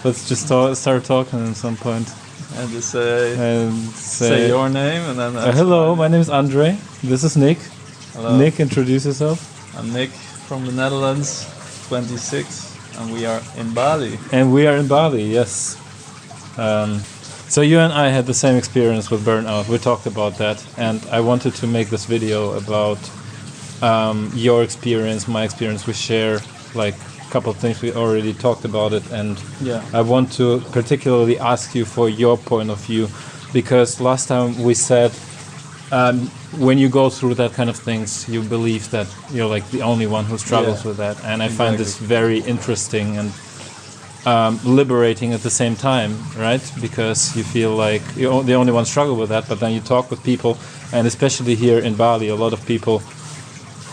let's just start talking at some point. And just say your name and then... hello, my name is Andre. This is Nick. Hello. Nick, introduce yourself. I'm Nick from the Netherlands, 26, and we are in Bali. And we are in Bali, yes. So you and I had the same experience with Burnout. We talked about that, and I wanted to make this video about your experience, my experience. We share like a couple of things. We already talked about it, and I want to particularly ask you for your point of view, because last time we said when you go through that kind of things, you believe that you're like the only one who struggles with that, and I find this very interesting and liberating at the same time, right? Because you feel like you're the only one struggle with that, but then you talk with people, and especially here in Bali, a lot of people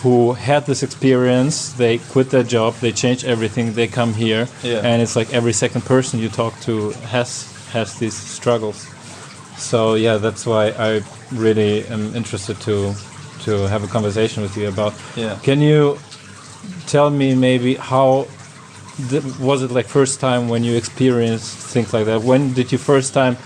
who had this experience, they quit their job, they change everything, they come here, and it's like every second person you talk to has these struggles. So yeah, that's why I really am interested to have a conversation with you about. Can you tell me maybe how was it like first time when you experienced things like that? When did you first time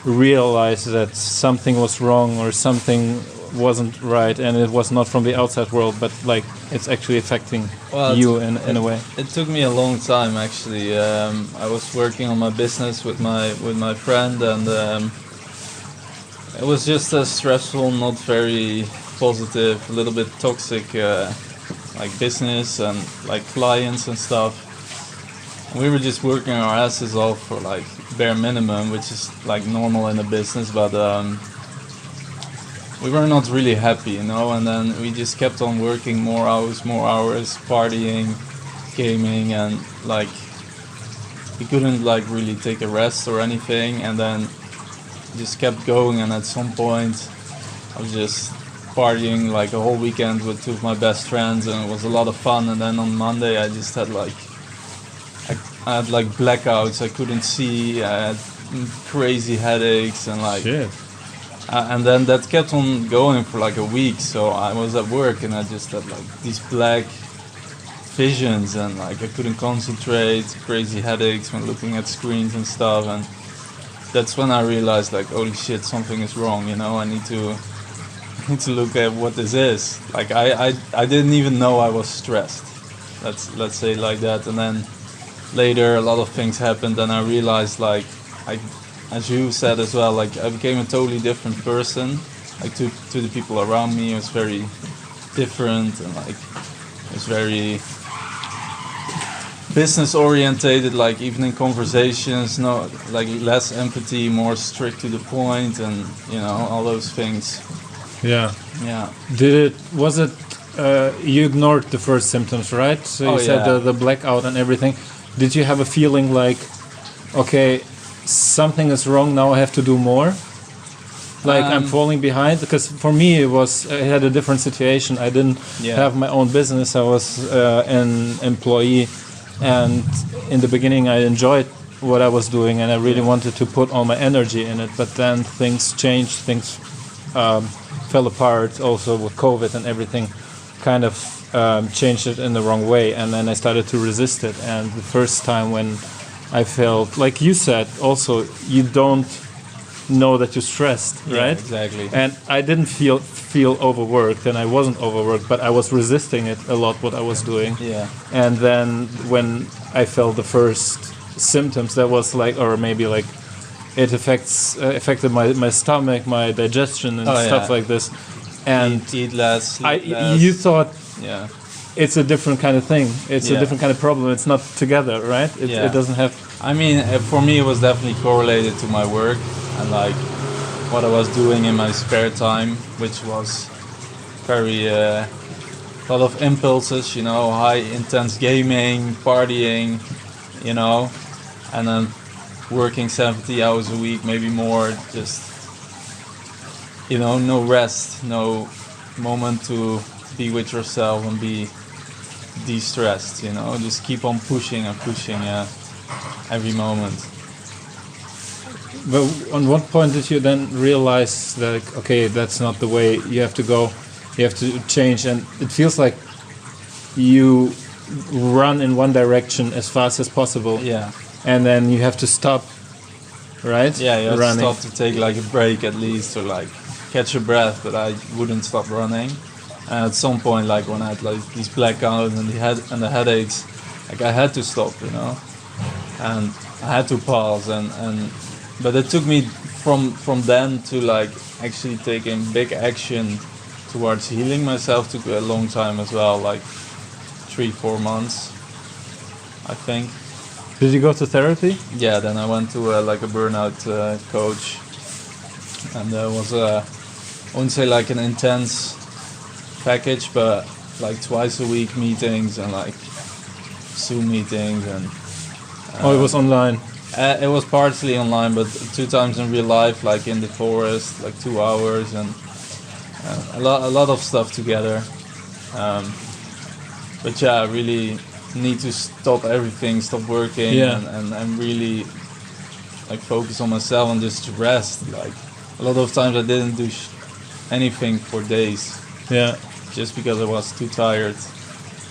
realize that something was wrong or something wasn't right, and it was not from the outside world, but like it's actually affecting you in a way? It took me a long time actually. I was working on my business with my friend, and it was just a stressful, not very positive, a little bit toxic like business and like clients and stuff. We were just working our asses off for like bare minimum, which is like normal in a business, but we were not really happy, you know, and then we just kept on working more hours, partying, gaming, and like we couldn't like really take a rest or anything, and then just kept going, and at some point I was just partying like a whole weekend with two of my best friends, and it was a lot of fun, and then on Monday I just had like I had like blackouts, I couldn't see, I had crazy headaches, and like and then that kept on going for like a week. So I was at work and I just had like these black visions, and like I couldn't concentrate, crazy headaches when looking at screens and stuff, and that's when I realized like, holy shit, something is wrong, you know, I need to look at what this is. Like I didn't even know I was stressed. Let's say like that. And then later a lot of things happened, and I realized like as you said as well, like I became a totally different person. Like to the people around me, it was very different, and like it was very business orientated, like even in conversations, no, like less empathy, more strict to the point, and you know, all those things. Yeah. Was it you ignored the first symptoms, right? So you said the blackout and everything. Did you have a feeling like, okay, something is wrong now, I have to do more? Like I'm falling behind? Because for me I had a different situation. I didn't have my own business. I was an employee, and in the beginning I enjoyed what I was doing, and I really wanted to put all my energy in it, but then things changed, things fell apart also with COVID, and everything kind of changed it in the wrong way, and then I started to resist it. And the first time when I felt, like you said, also you don't know that you're stressed, right? Exactly. And I didn't feel overworked, and I wasn't overworked, but I was resisting it a lot, what I was doing. And then when I felt the first symptoms, that was like, or maybe like it affected my stomach, my digestion, and stuff like this. And eat less, sleep less. You thought it's a different kind of thing. It's a different kind of problem. It's not together, right? It doesn't have... I mean, for me, it was definitely correlated to my work and like what I was doing in my spare time, which was very a lot of impulses, you know, high intense gaming, partying, you know, and then working 70 hours a week, maybe more, just, you know, no rest, no moment to be with yourself and be de-stressed, you know, just keep on pushing and pushing every moment. But on what point did you then realize that, okay, that's not the way you have to go, you have to change, and it feels like you run in one direction as fast as possible, and then you have to stop, right? Yeah, you have running. to stop to take like a break at least, or like catch your breath. But I wouldn't stop running. And at some point, like when I had like these blackouts and the headaches, like I had to stop, you know, and I had to pause. But it took me from then to like actually taking big action towards healing myself took a long time as well, like 3-4 months, I think. Did you go to therapy? Yeah, then I went to like a burnout coach, and there was I wouldn't say like an intense package, but like twice a week meetings and like Zoom meetings and. It was online. It was partially online, but 2 times in real life, like in the forest, like 2 hours, and a lot of stuff together. But yeah, I really need to stop everything, stop working, Yeah. and really like focus on myself and just rest. Like a lot of times I didn't do anything for days, Yeah. just because I was too tired.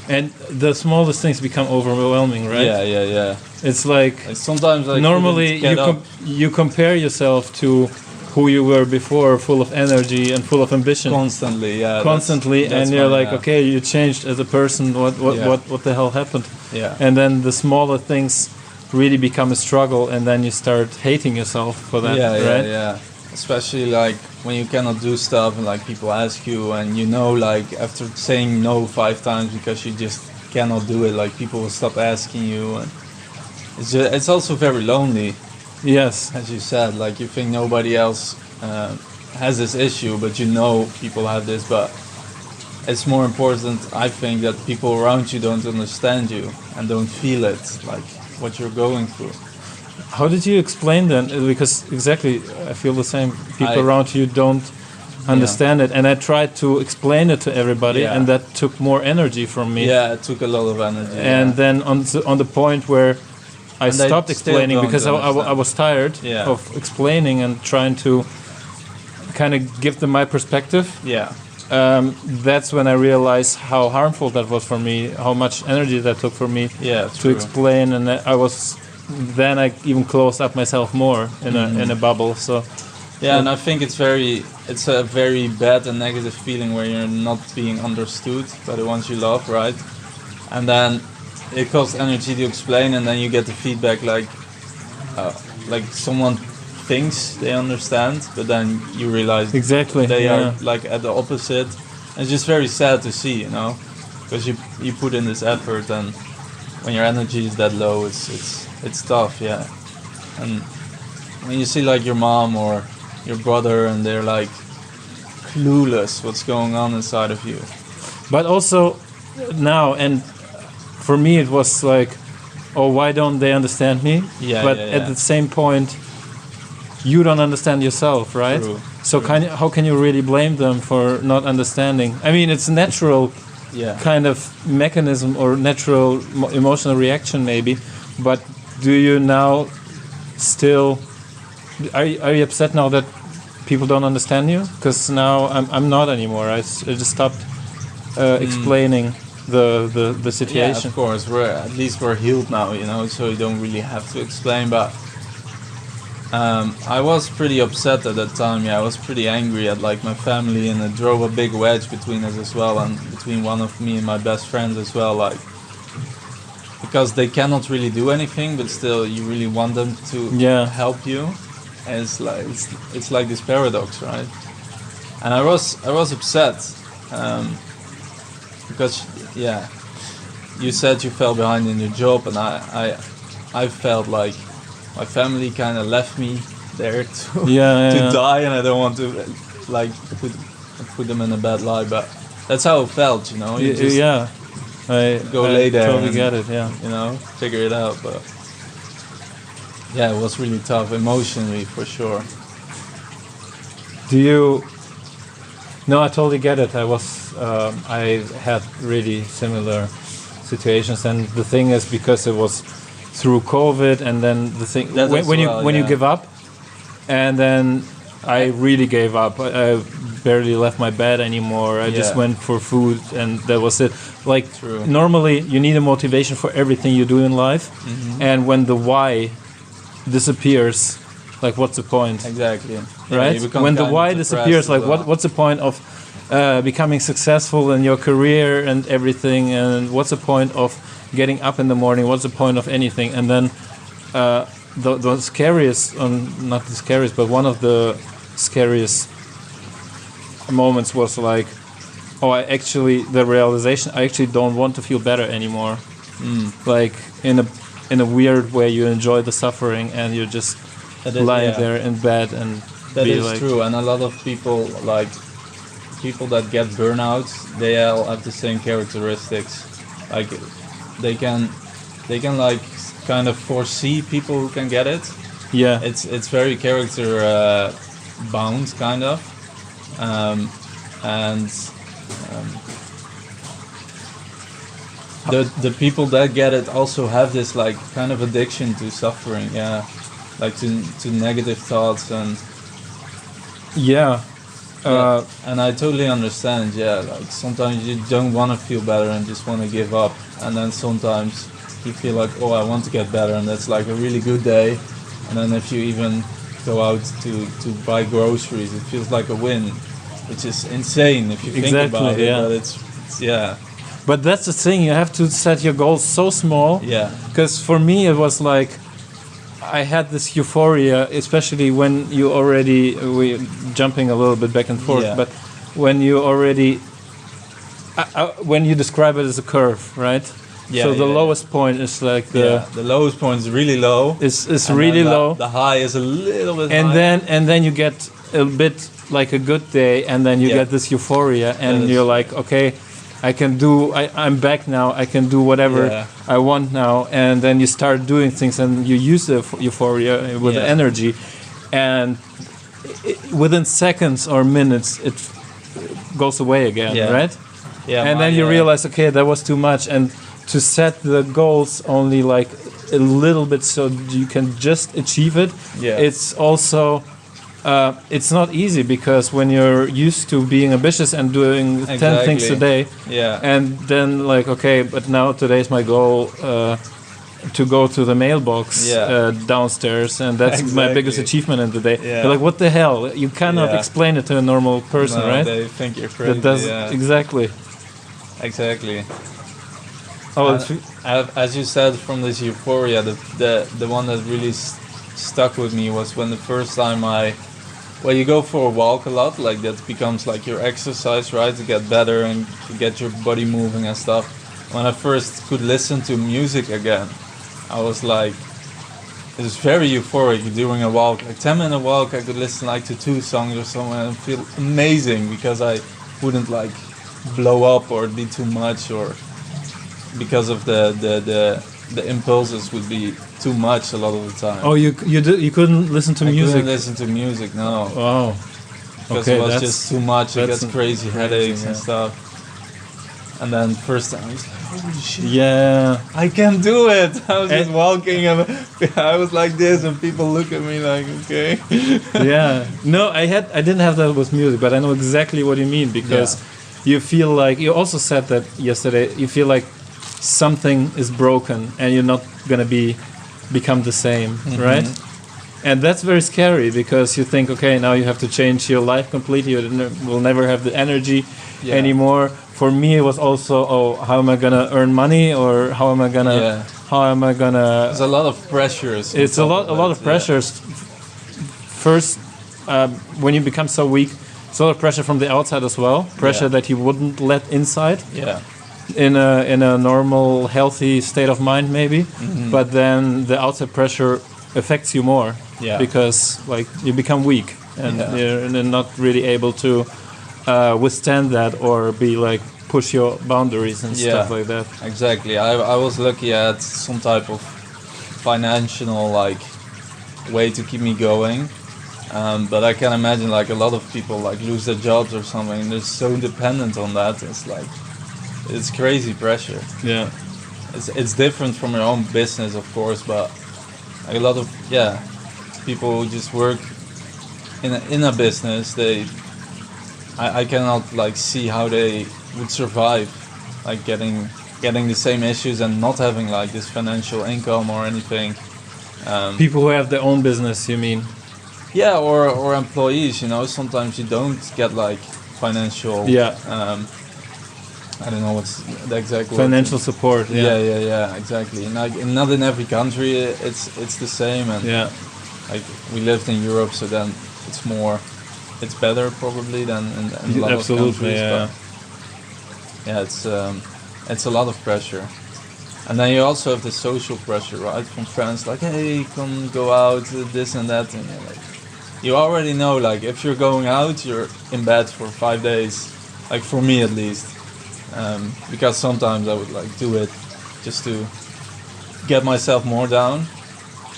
And the smallest things become overwhelming, right? Yeah. It's like Like sometimes I normally couldn't get up. you compare yourself to who you were before, full of energy and full of ambition. Constantly, yeah. Constantly, that's and you're my, like, okay, you changed as a person. Yeah. What the hell happened? Yeah. And then the smaller things really become a struggle, and then you start hating yourself for that, right? Yeah. Especially like when you cannot do stuff and like people ask you, and you know, like after saying no 5 times because you just cannot do it, like people will stop asking you, and it's also very lonely, Yes. as you said. Like you think nobody else has this issue, but you know people have this. But it's more important, I think, that people around you don't understand you and don't feel it, like what you're going through. How did you explain then? Because exactly, I feel the same. People around you don't understand it, and I tried to explain it to everybody, and that took more energy from me. Yeah, it took a lot of energy. And then on the point where I stopped explaining because I was tired of explaining and trying to kind of give them my perspective. Yeah. That's when I realized how harmful that was for me, how much energy that took for me to explain, and then I even closed up myself more in a bubble. So and I think it's a very bad and negative feeling where you're not being understood by the ones you love, right? And then it costs energy to explain, and then you get the feedback like someone thinks they understand, but then you realize they are like at the opposite. It's just very sad to see, you know, because you put in this effort, and when your energy is that low, it's tough, And when you see like your mom or your brother, and they're like clueless what's going on inside of you. But also now, and for me it was like, oh, why don't they understand me? But at the same point, you don't understand yourself, right? True. So how can you really blame them for not understanding? I mean, it's a natural kind of mechanism or natural emotional reaction maybe, but do you now still... Are you upset now that people don't understand you? Because now I'm not anymore. I just stopped explaining the situation. Yeah, of course. We're healed now, you know, so you don't really have to explain. But I was pretty upset at that time. Yeah, I was pretty angry at like my family, and it drove a big wedge between us as well, and between one of me and my best friends as well. Like, because they cannot really do anything, but still you really want them to help you. And it's like this paradox, right? And I was upset because you said you fell behind in your job, and I felt like my family kind of left me there to die, and I don't want to like put them in a bad light, but that's how it felt, you know. You just I lay there. Totally get it. Yeah, you know, figure it out, but. Yeah, it was really tough emotionally, for sure. No, I totally get it. I had really similar situations, and the thing is, because it was through COVID, and then the thing when you give up, and then I really gave up. I barely left my bed anymore. I just went for food, and that was it. Like, True. normally you need a motivation for everything you do in life, and when the why disappears, like, what's the point? Exactly. Right? When the why disappears, like, what's the point of becoming successful in your career and everything, and what's the point of getting up in the morning? What's the point of anything? And then the scariest, not the scariest, but one of the scariest moments was like, the realization, I actually don't want to feel better anymore. Like, in a weird way, you enjoy the suffering, and you're just lying there in bed, and that is like, true. And a lot of people, like people that get burnout, they all have the same characteristics. Like, they can like kind of foresee people who can get it. Yeah, it's very character bound, kind of, and the people that get it also have this like kind of addiction to suffering, like to negative thoughts and and I totally understand. Like sometimes you don't want to feel better and just want to give up, and then sometimes you feel like, I want to get better, and that's like a really good day. And then if you even go out to buy groceries, it feels like a win, which is insane if you think about it. But it's But that's the thing, you have to set your goals so small. Yeah. Because for me it was like, I had this euphoria, especially when you already, we're jumping a little bit back and forth, but when you already, when you describe it as a curve, right? So the lowest point is like the lowest point is really low. It's really low. The high is a little bit high. And then you get a bit like a good day, and then you get this euphoria, and you're like, okay, I'm back now, I can do whatever I want now, and then you start doing things, and you use the euphoria with energy, and within seconds or minutes it goes away again, right? And then you realize, okay, that was too much, and to set the goals only like a little bit so you can just achieve it, it's also it's not easy, because when you're used to being ambitious and doing 10 things a day, and then like, okay, but now today's my goal to go to the mailbox downstairs, and that's my biggest achievement in the day. You're like, what the hell? You cannot explain it to a normal person, right? They think you're crazy. That does exactly. As you said, from this euphoria, the one that really stuck with me was when the first time you go for a walk a lot, like that becomes like your exercise, right, to get better and to get your body moving and stuff. When I first could listen to music again, I was like, it was very euphoric during a walk, like 10-minute walk. I could listen like to 2 songs or something and feel amazing, because I wouldn't like blow up or be too much, or because of the impulses would be too much a lot of the time. You couldn't listen to music? I couldn't listen to music, no. Oh, because it was just too much. It gets crazy headaches and stuff. And then first time I was like, holy shit, I can do it. I was just walking and I was like this, and people look at me like, okay. No, I didn't have that with music, but I know exactly what you mean, because you feel like, you also said that yesterday, you feel like something is broken and you're not gonna become the same, right? And that's very scary, because you think, okay, now you have to change your life completely. You will never have the energy anymore. For me, it was also, how am I gonna earn money, or how am I gonna? There's a lot of pressures. It's a lot of pressures. First, when you become so weak, it's a lot of pressure from the outside as well. Pressure that you wouldn't let inside. In a normal, healthy state of mind, maybe. But then the outside pressure affects you more, because like you become weak, and you're not really able to withstand that, or be like push your boundaries and stuff like that. Exactly. I was lucky at some type of financial like way to keep me going, but I can imagine like a lot of people like lose their jobs or something, and they're so dependent on that. It's like, it's crazy pressure. It's different from your own business, of course, but a lot of people who just work in a business, I cannot like see how they would survive, like getting the same issues and not having like this financial income or anything. People who have their own business, you mean? Yeah, or employees. Sometimes you don't get like financial. Yeah. I don't know what's the exact word. Financial support. Yeah, exactly. And like not in every country it's the same. And Yeah. like we lived in Europe, so then it's better probably than in a lot of countries. Yeah. But yeah, it's a lot of pressure. And then you also have the social pressure, right, from friends, like, hey, come go out, this and that, and you're like, you already know, like, if you're going out, you're in bed for 5 days, like for me at least, because sometimes I would like do it just to get myself more down.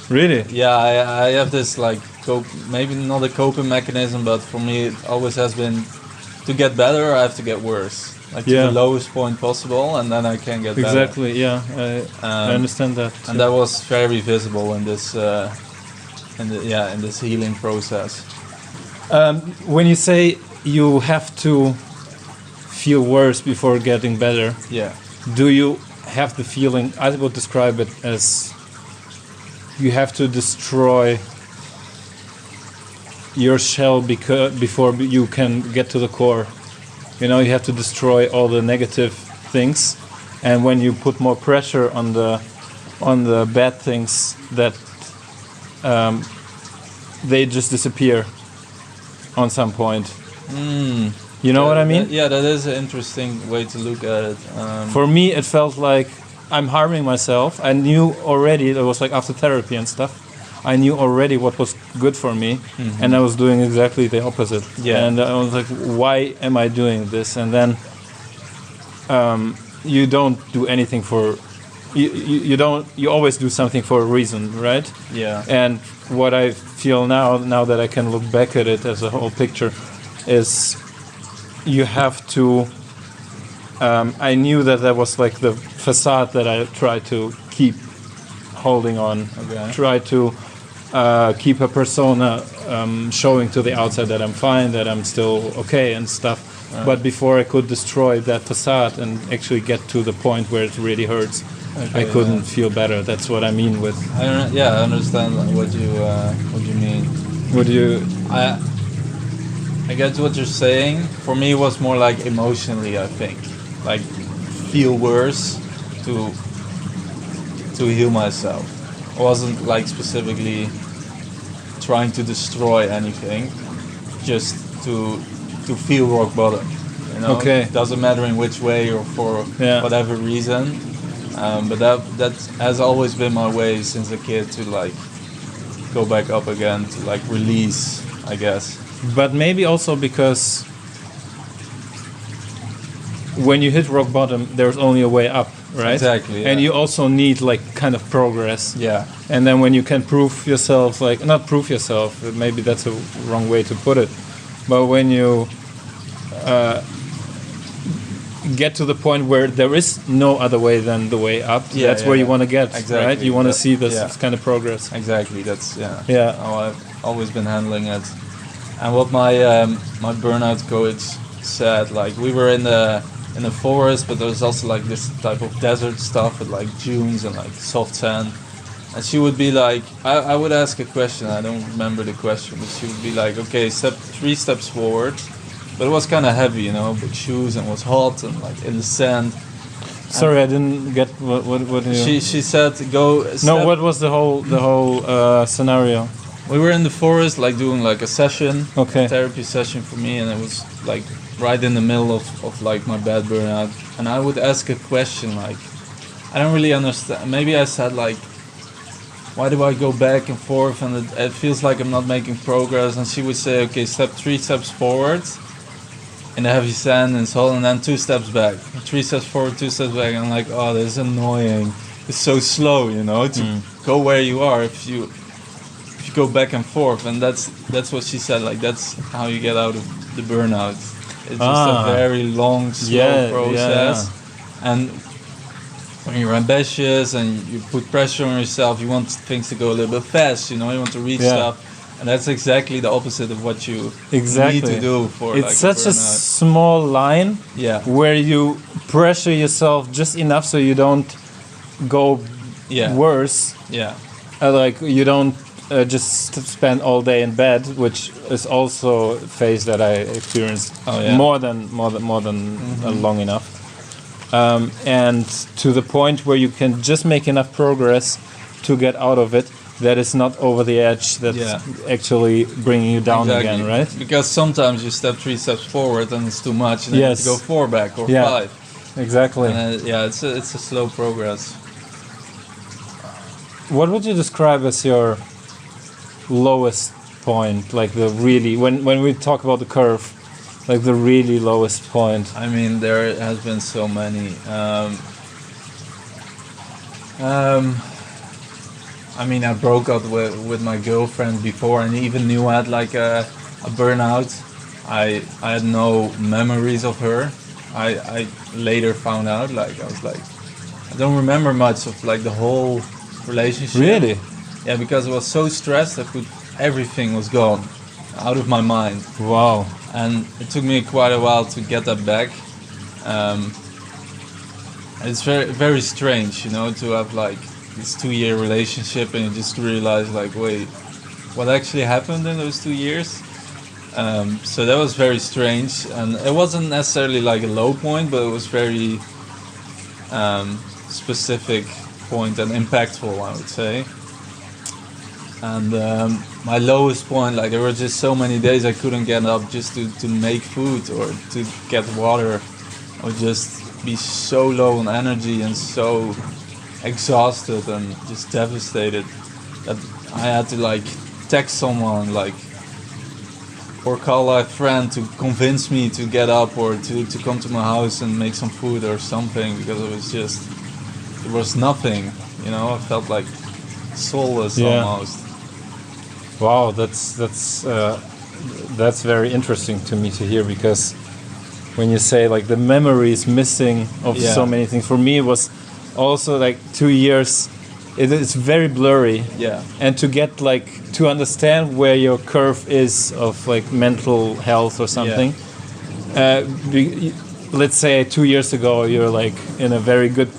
Really? Yeah, I have this like maybe not a coping mechanism, but for me it always has been to get better. I have to get worse, like to the lowest point possible, and then I can get better. Exactly. Yeah, I understand that. And that was very visible in this in this healing process. When you say you have to feel worse before getting better, Yeah. do you have the feeling? I would describe it as you have to destroy your shell before you can get to the core. You have to destroy all the negative things, and when you put more pressure on the bad things, that they just disappear on some point. You know what I mean? That is an interesting way to look at it. For me, it felt like I'm harming myself. I knew already, it was like after therapy and stuff, I knew already what was good for me, and I was doing exactly the opposite. Yeah. And I was like, why am I doing this? And then you don't do anything for, you always do something for a reason, right? Yeah. And what I feel now that I can look back at it as a whole picture, is you have to, I knew that was like the facade that I tried to keep holding on. Okay. Try to keep a persona showing to the outside that I'm fine, that I'm still okay and stuff. But before I could destroy that facade and actually get to the point where it really hurts, I couldn't feel better. That's what I mean with. I understand what you mean. Would you? I get what you're saying. For me, it was more like emotionally. I think, like, feel worse to heal myself. I wasn't like specifically trying to destroy anything, just to feel rock bottom. Okay. It doesn't matter in which way or for whatever reason. But that has always been my way since a kid, to like go back up again, to like release, I guess. But maybe also because when you hit rock bottom, there's only a way up, right? Exactly. Yeah. And you also need like kind of progress. Yeah. And then when you can prove yourself, like not prove yourself, maybe that's a wrong way to put it, but when you get to the point where there is no other way than the way up, that's where you want to get, exactly. Right? You want to see this kind of progress. Exactly. That's how I've always been handling it. And what my my burnout coach said, like, we were in the forest, but there was also like this type of desert stuff with like dunes and like soft sand. And she would be like, I would ask a question, I don't remember the question, but she would be like, okay, 3 steps forward. But it was kind of heavy, big shoes, and it was hot and like in the sand. Sorry, I didn't get what you... She said go. No, what was the whole scenario? We were in the forest, like doing like a session, therapy session for me, and it was like right in the middle of like my bad burnout. And I would ask a question like, I don't really understand. Maybe I said like, why do I go back and forth and it feels like I'm not making progress? And she would say, okay, 3 steps forward in the heavy sand and salt, and then 2 steps back. 3 steps forward, 2 steps back. And I'm like, oh, this is annoying. It's so slow, to go where you are if you go back and forth. And that's what she said, like, that's how you get out of the burnout. It's just a very long, slow process. Yeah. And when you're ambitious and you put pressure on yourself, you want things to go a little bit fast, you want to reach stuff. And that's exactly the opposite of what you Exactly. need to do for It's like such a burnout. small line Yeah. where you pressure yourself just enough so you don't go Yeah. worse. Yeah. Like you don't just spend all day in bed, which is also a phase that I experienced Oh, yeah. more than long enough. And to the point where you can just make enough progress to get out of it. That is not over the edge. That's Yeah. actually bringing you down again, right? Because sometimes you step 3 steps forward and it's too much, and then you have to go 4 back or 5. Exactly. And it's a slow progress. What would you describe as your lowest point? Like the really when we talk about the curve, like the really lowest point. I mean, there has been so many. I mean, I broke up with my girlfriend before, and even knew I had like a burnout. I had no memories of her. I later found out, like I was like, I don't remember much of like the whole relationship. Really? Yeah, because I was so stressed. Everything was gone, out of my mind. Wow. And it took me quite a while to get that back. It's very, very strange, you know, to have like this 2-year relationship and you just realize like, wait, what actually happened in those 2 years? So that was very strange, and it wasn't necessarily like a low point, but it was very specific point and impactful, I would say. And my lowest point, like there were just so many days I couldn't get up just to make food or to get water. I would just be so low on energy and so exhausted and just devastated that I had to like text someone like or call a friend to convince me to get up or to come to my house and make some food or something, because it was just, there was nothing, you know. I felt like soulless almost. Wow, that's very interesting to me to hear, because when you say like the memory is missing of so many things, for me it was also like 2 years. It's very blurry. Yeah. And to get like to understand where your curve is of like mental health or something. Let's say 2 years ago you're like in a very good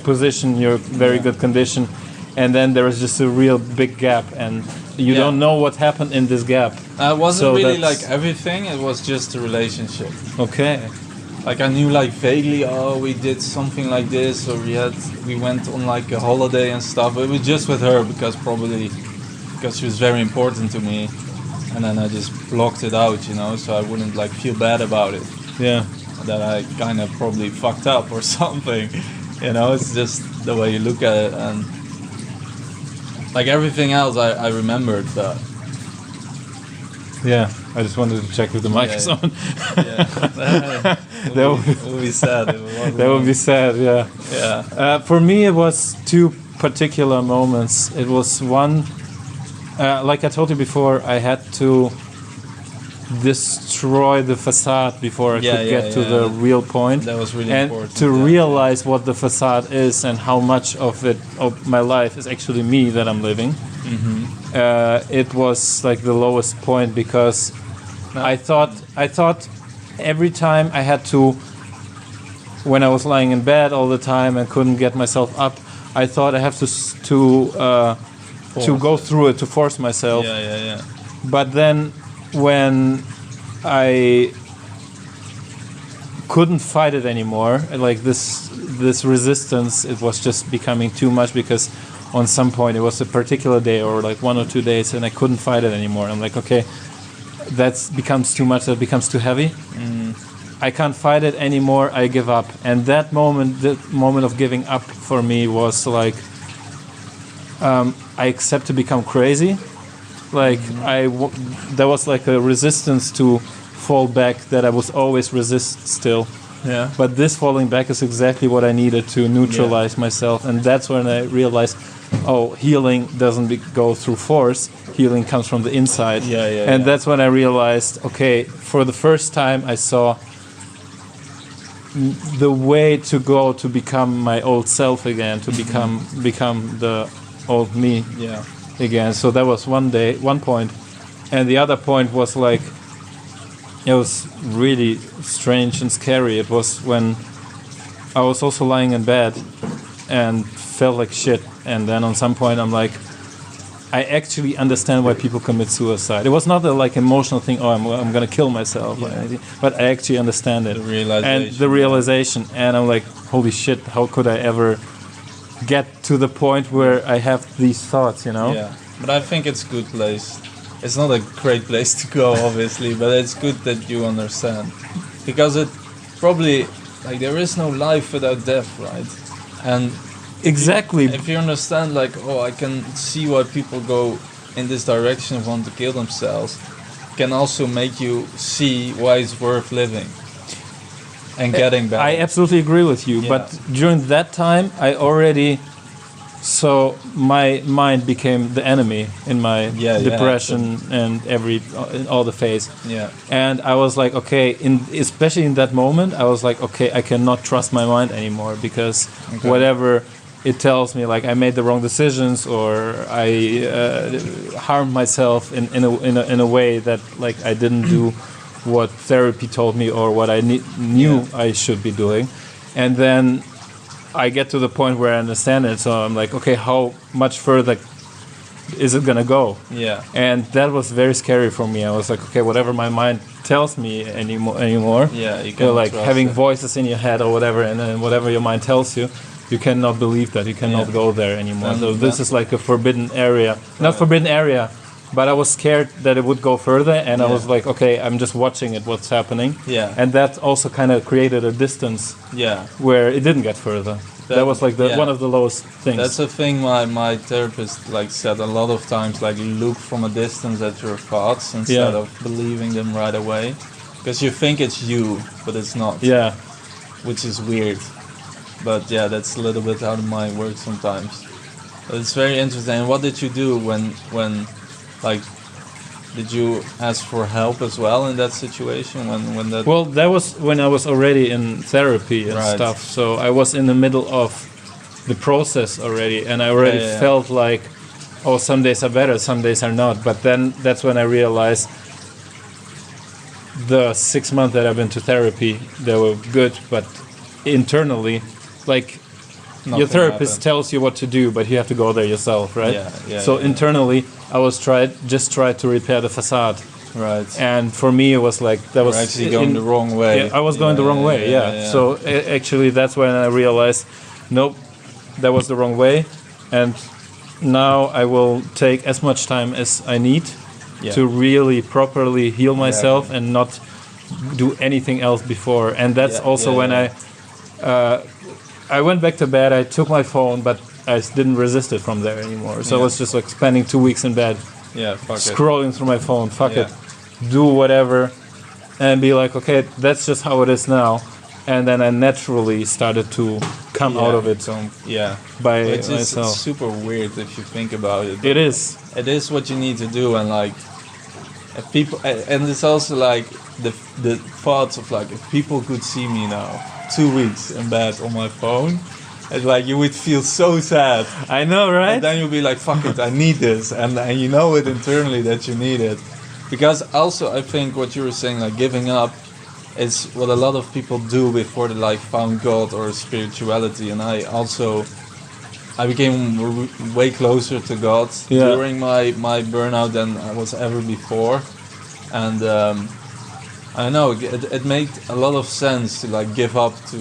position, you're very good condition, and then there is just a real big gap, and you don't know what happened in this gap. It wasn't So really that's- like everything. It was just a relationship. Okay. Like I knew like vaguely, oh, we did something like this, or we went on like a holiday and stuff. But it was just with her because she was very important to me, and then I just blocked it out, you know, so I wouldn't like feel bad about it. Yeah. That I kind of probably fucked up or something, you know. It's just the way you look at it, and like everything else, I remembered that. Yeah. I just wanted to check if the mic is on. That would be sad. If it wasn't That would on. be sad. Yeah. Yeah. For me, it was two particular moments. It was one, like I told you before, I had to destroy the facade before I could get to the real point. That was really and important. to realize what the facade is and how much of my life is actually me that I'm living. It was like the lowest point, because I thought every time I had to, when I was lying in bed all the time and couldn't get myself up, I thought I have to go through it, to force myself. Yeah. But then when I couldn't fight it anymore, like this resistance, it was just becoming too much, because on some point it was a particular day or like 1 or 2 days and I couldn't fight it anymore. I'm like, okay, that becomes too much, that becomes too heavy. I can't fight it anymore, I give up. And that moment, the moment of giving up for me was like, I accept to become crazy. Like there was like a resistance to fall back that I was always resist still. Yeah. But this falling back is exactly what I needed to neutralize myself. And that's when I realized, oh, healing doesn't go through force. Healing comes from the inside. And that's when I realized, okay, for the first time I saw the way to go to become my old self again, to become the old me again. So that was one point. And the other point was like, it was really strange and scary. It was when I was also lying in bed and felt like shit. And then on some point I'm like, I actually understand why people commit suicide. It was not a like emotional thing, oh, I'm going to kill myself, or anything, but I actually understand it. The realization. And the realization. And I'm like, holy shit, how could I ever get to the point where I have these thoughts, you know? Yeah, but I think it's a good place. It's not a great place to go, obviously, but it's good that you understand. Because it probably, like, there is no life without death, right? And Exactly. if you understand, like, oh, I can see why people go in this direction, want to kill themselves, can also make you see why it's worth living and getting better. I absolutely agree with you. Yeah. But during that time, I already saw my mind became the enemy in my depression and in all the phase. Yeah. And I was like, okay, especially in that moment, I was like, okay, I cannot trust my mind anymore because whatever it tells me, like I made the wrong decisions or I harmed myself in a way that like I didn't do what therapy told me or what I knew I should be doing. And then I get to the point where I understand it, so I'm like, okay, how much further is it gonna go? Yeah. And that was very scary for me. I was like, okay, whatever my mind tells me anymore. Yeah, you know, like trust having it. voices in your head or whatever, and then whatever your mind tells you, you cannot believe that. You cannot go there anymore. And so this is like a forbidden area. Not forbidden area, but I was scared that it would go further, and I was like, okay, I'm just watching it, what's happening. Yeah. And that also kind of created a distance Yeah. where it didn't get further. That was like one of the lowest things. That's a thing my therapist like said a lot of times, like look from a distance at your thoughts instead of believing them right away. Because you think it's you, but it's not. Yeah. Which is weird. But yeah, that's a little bit how the mind works sometimes. But it's very interesting. And what did you do when like, did you ask for help as well in that situation? When that? Well, that was when I was already in therapy and stuff. So I was in the middle of the process already, and I already felt like, oh, some days are better, some days are not. But then that's when I realized the 6 months that I've been to therapy, they were good, but internally, like Nothing your therapist happened. tells you what to do, but you have to go there yourself, right? Yeah, so internally, I was tried to repair the facade. Right. And for me, it was like that was actually going the wrong way. Yeah, I was going the wrong way. Yeah. So actually, that's when I realized, nope, that was the wrong way, and now I will take as much time as I need to really properly heal myself and not do anything else before. And that's also when I went back to bed. I took my phone, but I didn't resist it from there anymore. So I was just like spending 2 weeks in bed, scrolling through my phone. Fuck it, do whatever, and be like, okay, that's just how it is now. And then I naturally started to come out of it. By Which myself. is super weird if you think about it. It is. It is what you need to do, and like, if people, and it's also like the thoughts of like, if people could see me now, 2 weeks in bed on my phone, it's like you would feel so sad. I know, right? And then you'll be like, fuck it, I need this, and you know it internally that you need it, because also I think what you were saying, like giving up, is what a lot of people do before they like found God or spirituality, and I became way closer to God during my burnout than I was ever before, and I don't know, it made a lot of sense to like give up to.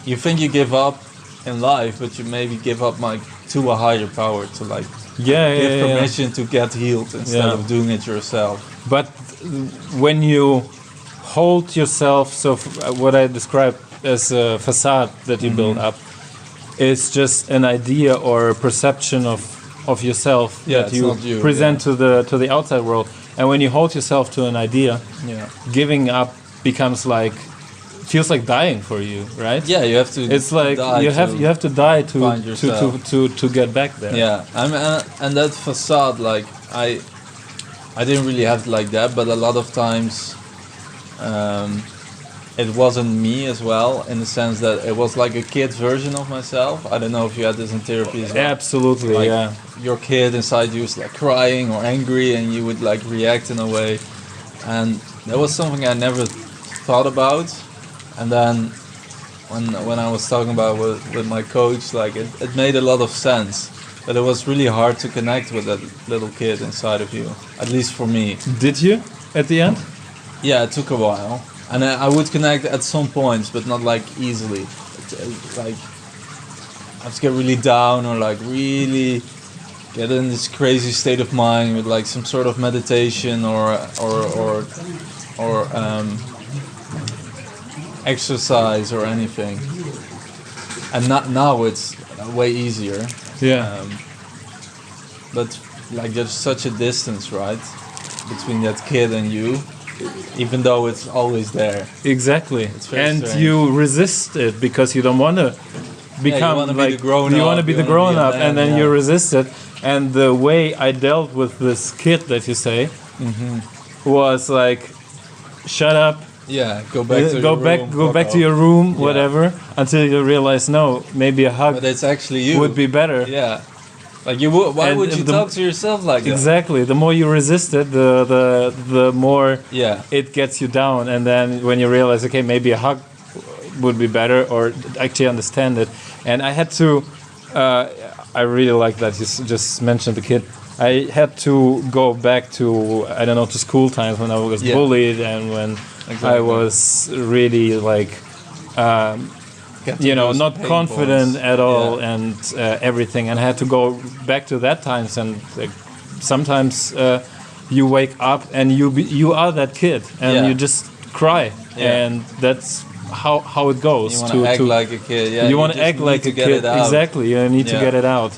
You think you give up in life, but you maybe give up like to a higher power to like give permission to get healed instead of doing it yourself. But when you hold yourself, so what I described as a facade that you build up, is just an idea or a perception of yourself that you present to the outside world. And when you hold yourself to an idea, giving up becomes like, feels like dying for you, right? Yeah, you have to. It's like you have to die to get back there. Yeah, and that facade, like I didn't really have it like that, but a lot of times, it wasn't me as well, in the sense that it was like a kid version of myself. I don't know if you had this in therapy as well. Absolutely, Like, yeah. your kid inside you is like crying or angry, and you would like react in a way. And that was something I never thought about. And then when I was talking about with my coach, like it made a lot of sense. But it was really hard to connect with that little kid inside of you, at least for me. Did you at the end? Yeah, it took a while, and I would connect at some points, but not like easily. Like I have to get really down or like really get in this crazy state of mind with like some sort of meditation or exercise or anything. And now it's way easier. Yeah. But like there's such a distance, right, between that kid and you, even though it's always there. Exactly. It's very And strange. you resist it because you don't want to become wanna be like the grown you up, want to be you the wanna grown be a up, man, and then yeah. you resist it. And the way I dealt with this kid that you say was like, shut up, Yeah, go back to go your back, room, go fuck back to off. your room, Yeah. whatever, until you realize no, maybe a hug But it's actually you. would be better. Yeah. Like you would. Why And would you the- talk to yourself like that? Exactly. The more you resist it, the more Yeah. it gets you down. And then when you realize, okay, maybe a hug would be better, or actually understand it. And I had to. I really like that you just mentioned the kid. I had to go back to, I don't know, to school times when I was Yeah. bullied and when I Exactly. was really like Get to you know, those not pain confident points. at all, Yeah. and everything. And I had to go back to that times, and sometimes you wake up and you are that kid, and Yeah. you just cry, Yeah. and that's how it goes. You want to act like a kid. Yeah. you want to just act need like to a get kid, it out. exactly. You need to Yeah. get it out.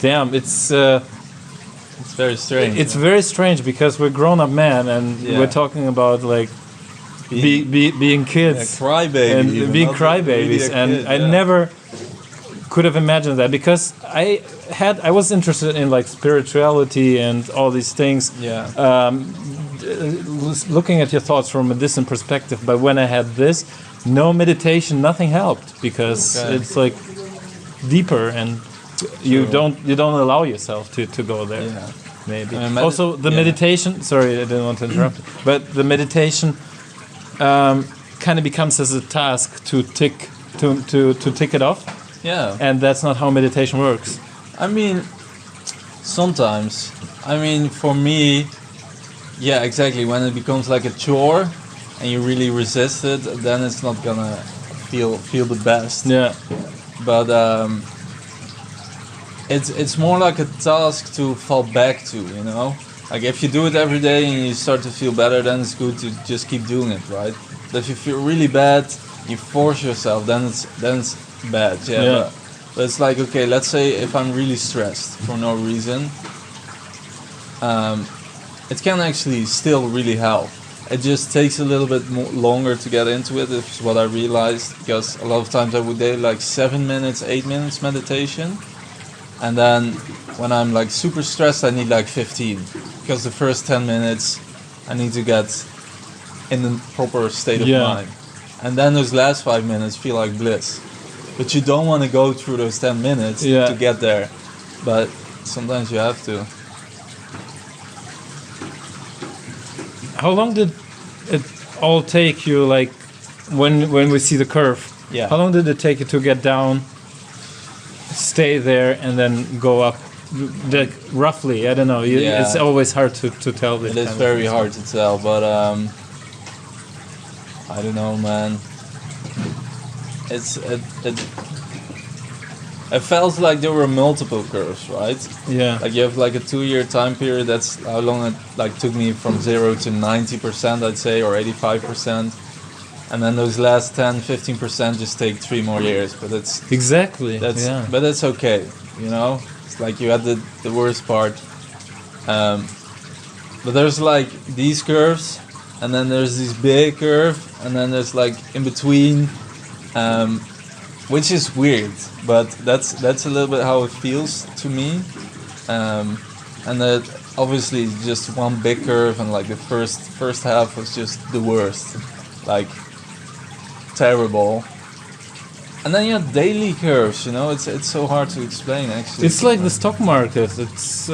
Damn, it's It's very strange. it's very strange because we're grown up men, and Yeah. we're talking about like being kids. crybaby. And even, being not really crybabies, a and kid, I yeah. never could have imagined that because I was interested in like spirituality and all these things. Yeah. Was looking at your thoughts from a distant perspective, but when I had this, no meditation, nothing helped because Okay. it's like deeper, and you True. don't allow yourself to go there. Yeah. Maybe. I mean, Also, the yeah. meditation. Sorry, I didn't want to interrupt. But the meditation kind of becomes as a task to tick it off, Yeah. and that's not how meditation works. I mean, sometimes. I mean, for me, yeah, exactly. When it becomes like a chore, and you really resist it, then it's not gonna feel the best. Yeah. But it's more like a task to fall back to, you know. Like if you do it every day and you start to feel better, then it's good to just keep doing it, right? But if you feel really bad, you force yourself, then it's bad. Yeah. Yeah. But it's like, okay, let's say if I'm really stressed for no reason, it can actually still really help. It just takes a little bit more longer to get into it, is what I realized, because a lot of times I would do like 7 minutes, 8 minutes meditation, and then when I'm like super stressed, I need like 15, because the first 10 minutes I need to get in the proper state of Yeah. mind, and then those last 5 minutes feel like bliss. But you don't want to go through those 10 minutes Yeah. to get there, but sometimes you have to. How long did it all take you? Like when we see the curve, Yeah. How long did it take you to get down, stay there, and then go up? Like roughly, I don't know. Yeah. It's always hard to tell this. It is kind of very thing. hard to tell, but I don't know, man. It felt like there were multiple curves, right? Yeah. Like you have like a 2-year time period. That's how long it like took me from 0 to 90%, I'd say, or 85%. And then those last 10-15% just take 3 more years. But Exactly. that's yeah. but that's okay, you know. It's like you had the worst part. But there's like these curves, and then there's this big curve, and then there's like in between, which is weird, but that's a little bit how it feels to me. And that obviously just one big curve, and like the first half was just the worst. Like terrible. And then you have daily curves, you know, it's so hard to explain actually. It's like the stock market. It's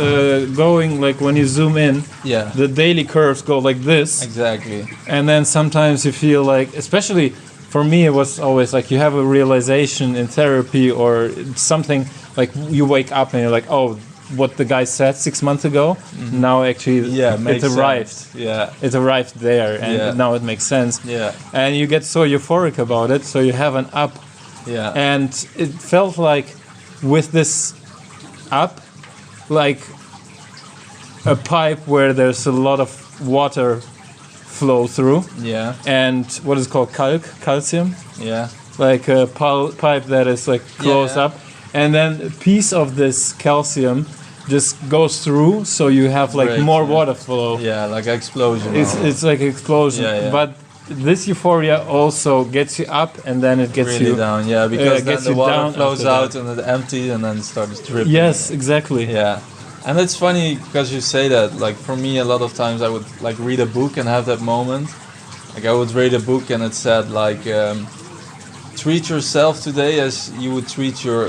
going like when you zoom in, Yeah. the daily curves go like this. Exactly. And then sometimes you feel like, especially for me, it was always like you have a realization in therapy or something, like you wake up and you're like, oh, what the guy said 6 months ago, now actually Yeah, makes it arrived. sense. Yeah. It arrived there, and Yeah. now it makes sense. Yeah. And you get so euphoric about it, so you have an up. Yeah. And it felt like with this up, like a pipe where there's a lot of water flow through. Yeah. And what is it called? Calcium? Yeah. Like a pipe that is like closed Yeah. up. And then a piece of this calcium just goes through, so you have like Breaks, more yeah. water flow. Yeah, like explosion. It's like an explosion. Yeah, yeah. But this euphoria also gets you up, and then it gets really you down. Yeah, because then gets the you water down flows after out that. and it empties and then it starts dripping. Yes, exactly. Yeah. And it's funny because you say that. Like for me, a lot of times I would like read a book and have that moment. Like I would read a book and it said like, treat yourself today as you would treat your